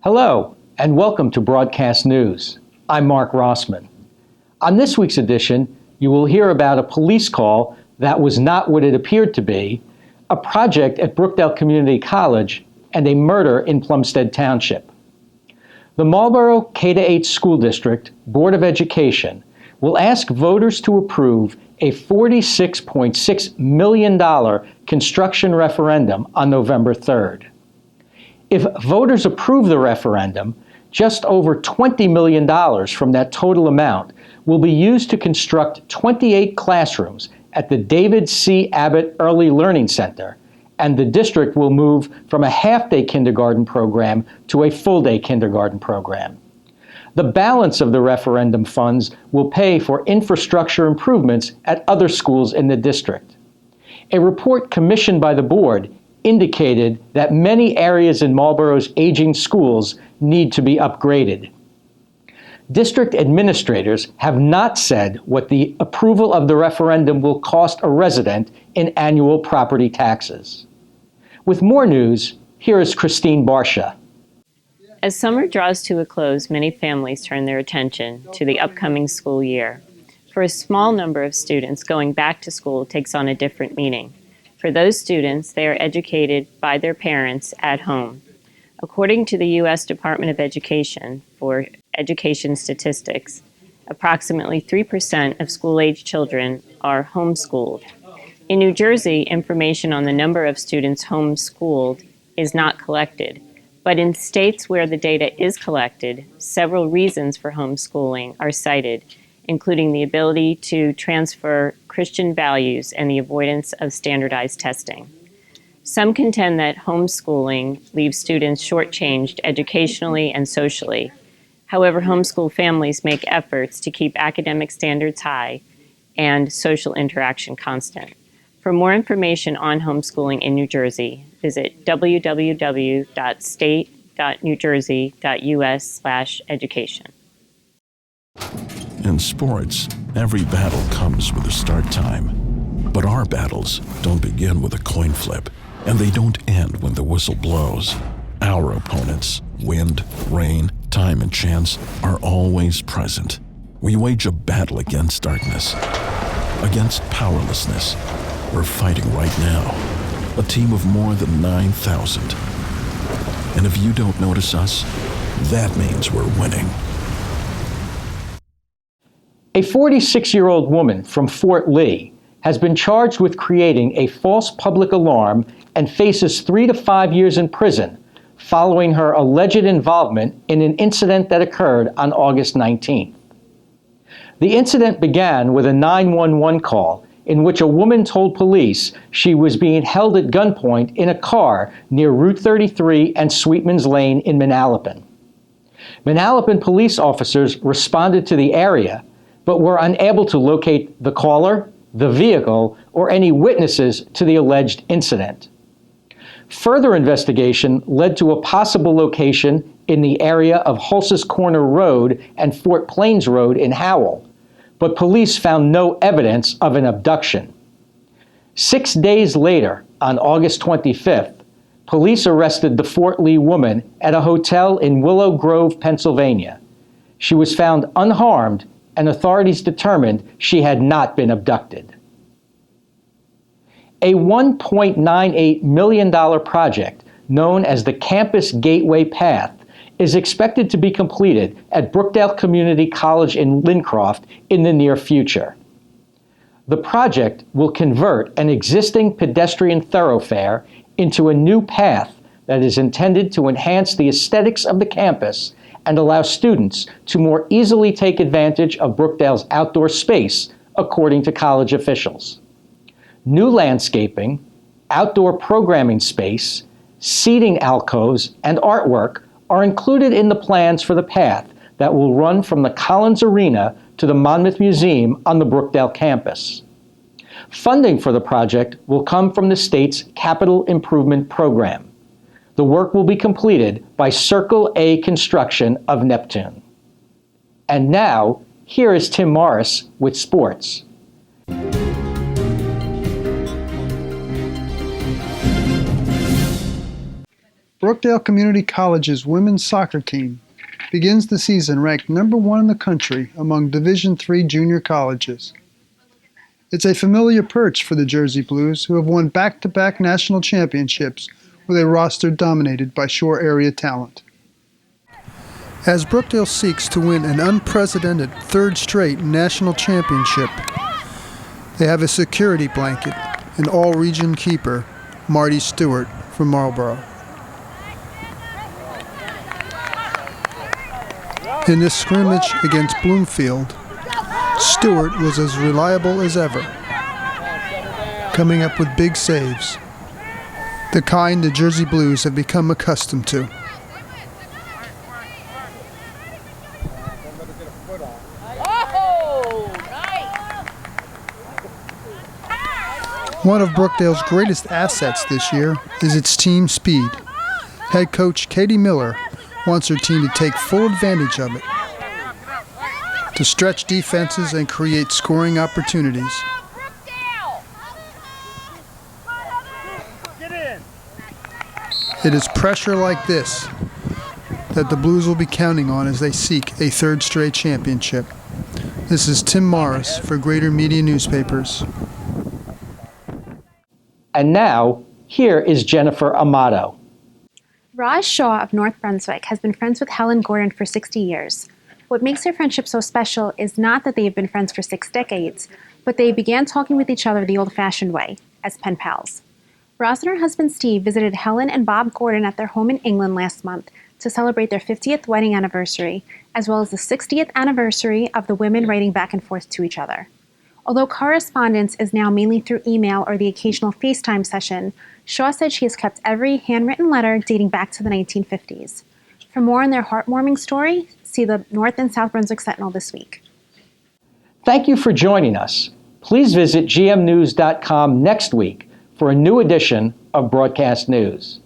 Hello, and welcome to Broadcast News. I'm Mark Rossman. On this week's edition, you will hear about a police call that was not what it appeared to be, a project at Brookdale Community College, and a murder in Plumstead Township. The Marlboro K-8 School District Board of Education will ask voters to approve a $46.6 million construction referendum on November 3rd. If voters approve the referendum, just over $20 million from that total amount will be used to construct 28 classrooms at the David C. Abbott Early Learning Center, and the district will move from a half-day kindergarten program to a full-day kindergarten program. The balance of the referendum funds will pay for infrastructure improvements at other schools in the district. A report commissioned by the board indicated that many areas in Marlboro's aging schools need to be upgraded. District administrators have not said what the approval of the referendum will cost a resident in annual property taxes. With more news, here is Christine Barsha. As summer draws to a close, many families turn their attention to the upcoming school year. For a small number of students, going back to school takes on a different meaning. For those students, they are educated by their parents at home. According to the U.S. Department of Education for Education Statistics, approximately 3% of school-age children are homeschooled. In New Jersey, information on the number of students homeschooled is not collected, but in states where the data is collected, several reasons for homeschooling are cited, including the ability to transfer Christian values and the avoidance of standardized testing. Some contend that homeschooling leaves students shortchanged educationally and socially. However, homeschool families make efforts to keep academic standards high and social interaction constant. For more information on homeschooling in New Jersey, visit www.state.newjersey.us/education. In sports, every battle comes with a start time. But our battles don't begin with a coin flip, and they don't end when the whistle blows. Our opponents, wind, rain, time, and chance, are always present. We wage a battle against darkness, against powerlessness. We're fighting right now, a team of more than 9,000. And if you don't notice us, that means we're winning. A 46-year-old woman from Fort Lee has been charged with creating a false public alarm and faces 3 to 5 years in prison following her alleged involvement in an incident that occurred on August 19th. The incident began with a 911 call in which a woman told police she was being held at gunpoint in a car near Route 33 and Sweetman's Lane in Manalapan. Manalapan police officers responded to the area, but were unable to locate the caller, the vehicle, or any witnesses to the alleged incident. Further investigation led to a possible location in the area of Hulses Corner Road and Fort Plains Road in Howell, but police found no evidence of an abduction. 6 days later, on August 25th, police arrested the Fort Lee woman at a hotel in Willow Grove, Pennsylvania. She was found unharmed, and authorities determined she had not been abducted. A $1.98 million project known as the Campus Gateway Path is expected to be completed at Brookdale Community College in Lincroft in the near future. The project will convert an existing pedestrian thoroughfare into a new path that is intended to enhance the aesthetics of the campus and allow students to more easily take advantage of Brookdale's outdoor space, according to college officials. New landscaping, outdoor programming space, seating alcoves, and artwork are included in the plans for the path that will run from the Collins Arena to the Monmouth Museum on the Brookdale campus. Funding for the project will come from the state's Capital Improvement Program. The work will be completed by Circle A Construction of Neptune. And now, here is Tim Morris with sports. Brookdale Community College's women's soccer team begins the season ranked #1 in the country among Division III junior colleges. It's a familiar perch for the Jersey Blues, who have won back-to-back national championships with a roster dominated by Shore area talent. As Brookdale seeks to win an unprecedented third straight national championship, they have a security blanket, an all-region keeper, Marty Stewart from Marlboro. In this scrimmage against Bloomfield, Stewart was as reliable as ever, coming up with big saves, the kind the Jersey Blues have become accustomed to. One of Brookdale's greatest assets this year is its team speed. Head coach Katie Miller wants her team to take full advantage of it, to stretch defenses and create scoring opportunities. It is pressure like this that the Blues will be counting on as they seek a third straight championship. This is Tim Morris for Greater Media Newspapers. And now, here is Jennifer Amato. Roz Shaw of North Brunswick has been friends with Helen Gordon for 60 years. What makes their friendship so special is not that they have been friends for 6 decades, but they began talking with each other the old-fashioned way, as pen pals. Roz and her husband Steve visited Helen and Bob Gordon at their home in England last month to celebrate their 50th wedding anniversary, as well as the 60th anniversary of the women writing back and forth to each other. Although correspondence is now mainly through email or the occasional FaceTime session, Shaw said she has kept every handwritten letter dating back to the 1950s. For more on their heartwarming story, see the North and South Brunswick Sentinel this week. Thank you for joining us. Please visit gmnews.com next week for a new edition of Broadcast News.